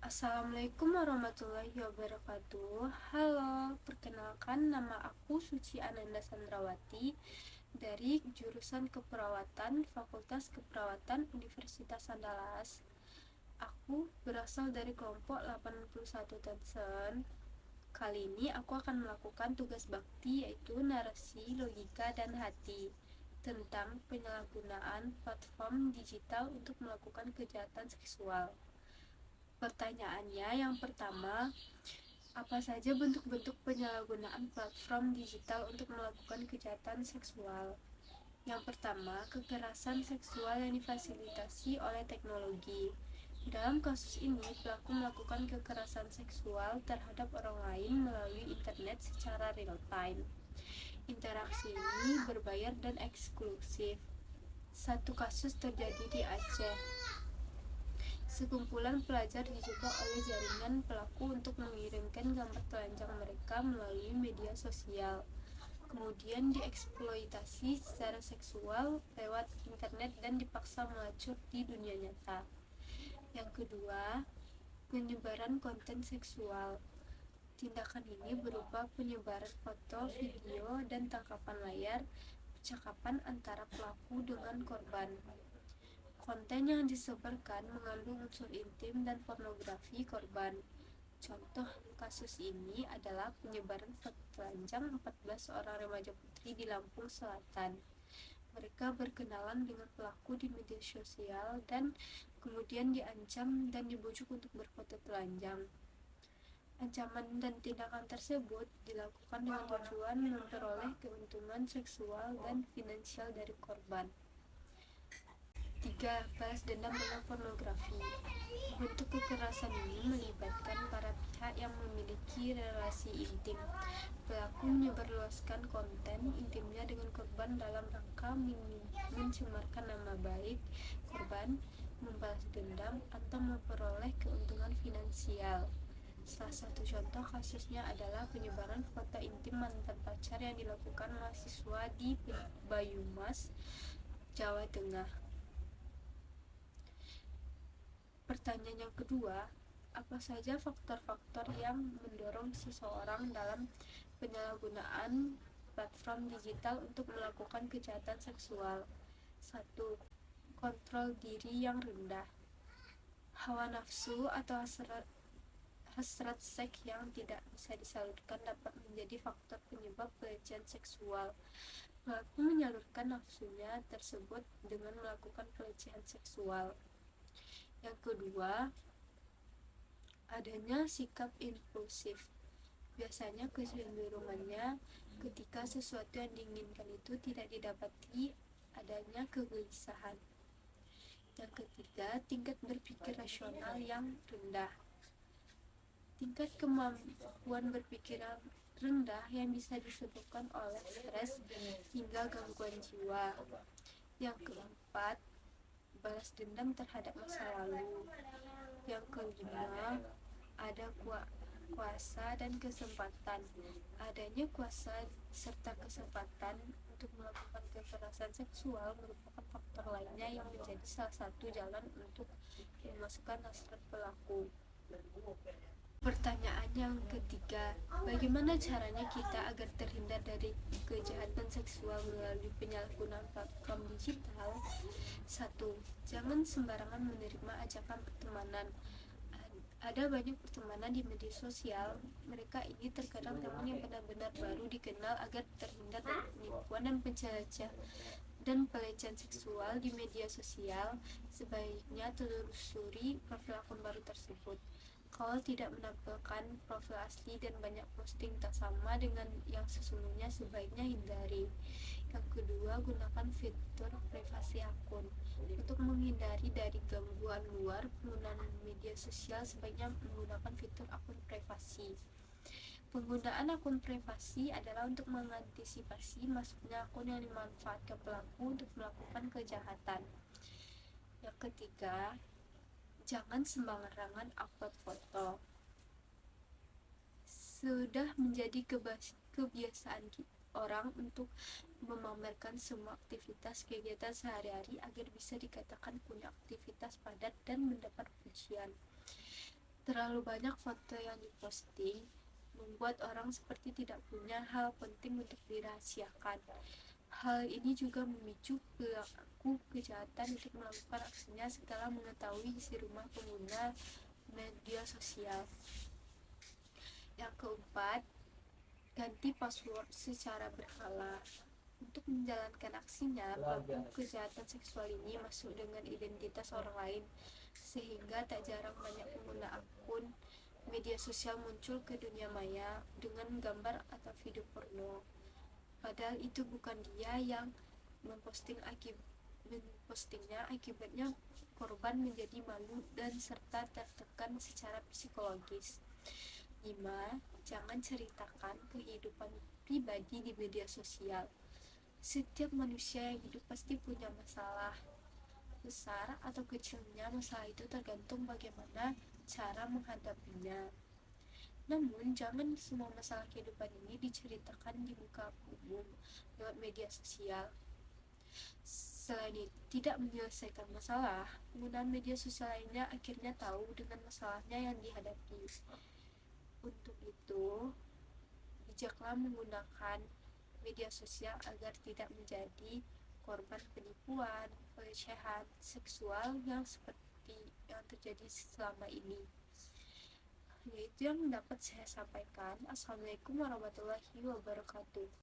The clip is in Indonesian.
Assalamualaikum warahmatullahi wabarakatuh. Halo, perkenalkan nama aku Suci Ananda Sandrawati dari jurusan Keperawatan Fakultas Keperawatan Universitas Andalas. Aku berasal dari kelompok 81 Tansen. Kali ini aku akan melakukan tugas bakti yaitu narasi, logika, dan hati tentang penyalahgunaan platform digital untuk melakukan kejahatan seksual. Pertanyaannya yang pertama, apa saja bentuk-bentuk penyalahgunaan platform digital untuk melakukan kejahatan seksual? Yang pertama, kekerasan seksual yang difasilitasi oleh teknologi. Dalam kasus ini, pelaku melakukan kekerasan seksual terhadap orang lain melalui internet secara real time. Interaksi ini berbayar dan eksklusif. Satu kasus terjadi di Aceh. Sekumpulan pelajar dijebak oleh jaringan pelaku untuk mengirimkan gambar telanjang mereka melalui media sosial. Kemudian dieksploitasi secara seksual lewat internet dan dipaksa melacur di dunia nyata. Yang kedua, penyebaran konten seksual. Tindakan ini berupa penyebaran foto, video, dan tangkapan layar percakapan antara pelaku dengan korban. Konten yang disebarkan mengandung unsur intim dan pornografi korban. Contoh kasus ini adalah penyebaran foto telanjang 14 orang remaja putri di Lampung Selatan. Mereka berkenalan dengan pelaku di media sosial dan kemudian diancam dan dibujuk untuk berfoto telanjang. Ancaman dan tindakan tersebut dilakukan dengan tujuan memperoleh keuntungan seksual dan finansial dari korban. 3. Balas dendam dengan pornografi. Bentuk kekerasan ini melibatkan para pihak yang memiliki relasi intim. Pelaku menyebarluaskan konten intimnya dengan korban dalam rangka mencemarkan nama baik korban, membalas dendam, atau memperoleh keuntungan finansial. Salah satu contoh kasusnya adalah penyebaran foto intim mantan pacar yang dilakukan mahasiswa di Banyumas, Jawa Tengah. Pertanyaan yang kedua, apa saja faktor-faktor yang mendorong seseorang dalam penyalahgunaan platform digital untuk melakukan kejahatan seksual? 1. Kontrol diri yang rendah. Hawa nafsu atau hasrat seks yang tidak bisa disalurkan dapat menjadi faktor penyebab pelecehan seksual. Pelaku menyalurkan nafsunya tersebut dengan melakukan pelecehan seksual. Yang kedua, adanya sikap impulsif. Biasanya kecenderungannya ketika sesuatu yang diinginkan itu tidak didapati, adanya kegelisahan. Yang ketiga, tingkat berpikir rasional yang rendah. Tingkat kemampuan berpikir rendah yang bisa disebabkan oleh stres hingga gangguan jiwa. Yang keempat, balas dendam terhadap masa lalu. Yang kelima, ada kuasa dan kesempatan. Adanya kuasa serta kesempatan untuk melakukan kekerasan seksual merupakan faktor lainnya yang menjadi salah satu jalan untuk memasukkan hasrat pelaku. Pertanyaan yang ketiga, bagaimana caranya kita agar terhindar dari kejahatan seksual melalui penyalahgunaan platform digital? 1. Jangan sembarangan menerima ajakan pertemanan. Ada banyak pertemanan di media sosial. Mereka ini terkadang teman yang benar-benar baru dikenal. Agar terhindar dari penipuan dan penjajah dan pelecehan seksual di media sosial, sebaiknya telusuri profil akun baru tersebut. Kalau tidak menampilkan profil asli dan banyak posting tak sama dengan yang sesungguhnya, sebaiknya hindari. Yang kedua, gunakan fitur privasi akun. Untuk menghindari dari gangguan luar, penggunaan media sosial sebaiknya menggunakan fitur akun privasi. Penggunaan akun privasi adalah untuk mengantisipasi masuknya akun yang dimanfaatkan pelaku untuk melakukan kejahatan. Yang ketiga, jangan sembarangan upload foto. Sudah menjadi kebiasaan orang untuk memamerkan semua aktivitas kegiatan sehari-hari agar bisa dikatakan punya aktivitas padat dan mendapat pujian. Terlalu banyak foto yang diposting membuat orang seperti tidak punya hal penting untuk dirahasiakan. Hal ini juga memicu pelaku kejahatan untuk melakukan aksinya setelah mengetahui isi rumah pengguna media sosial. Yang keempat, ganti password secara berkala. Untuk menjalankan aksinya, pelaku kejahatan seksual ini masuk dengan identitas orang lain, sehingga tak jarang banyak pengguna akun media sosial muncul ke dunia maya dengan gambar atau video porno. Padahal itu bukan dia yang mempostingnya, akibatnya korban menjadi malu dan serta tertekan secara psikologis. 5. Jangan ceritakan kehidupan pribadi di media sosial. Setiap manusia yang hidup pasti punya masalah. Besar atau kecilnya masalah itu tergantung bagaimana cara menghadapinya. Namun, jangan semua masalah kehidupan ini diceritakan di muka umum lewat media sosial. Selain itu, tidak menyelesaikan masalah, penggunaan media sosial lainnya akhirnya tahu dengan masalahnya yang dihadapi. Untuk itu, bijaklah menggunakan media sosial agar tidak menjadi korban penipuan, pelecehan seksual yang seperti yang terjadi selama ini. Yaitu yang dapat saya sampaikan. Assalamualaikum warahmatullahi wabarakatuh.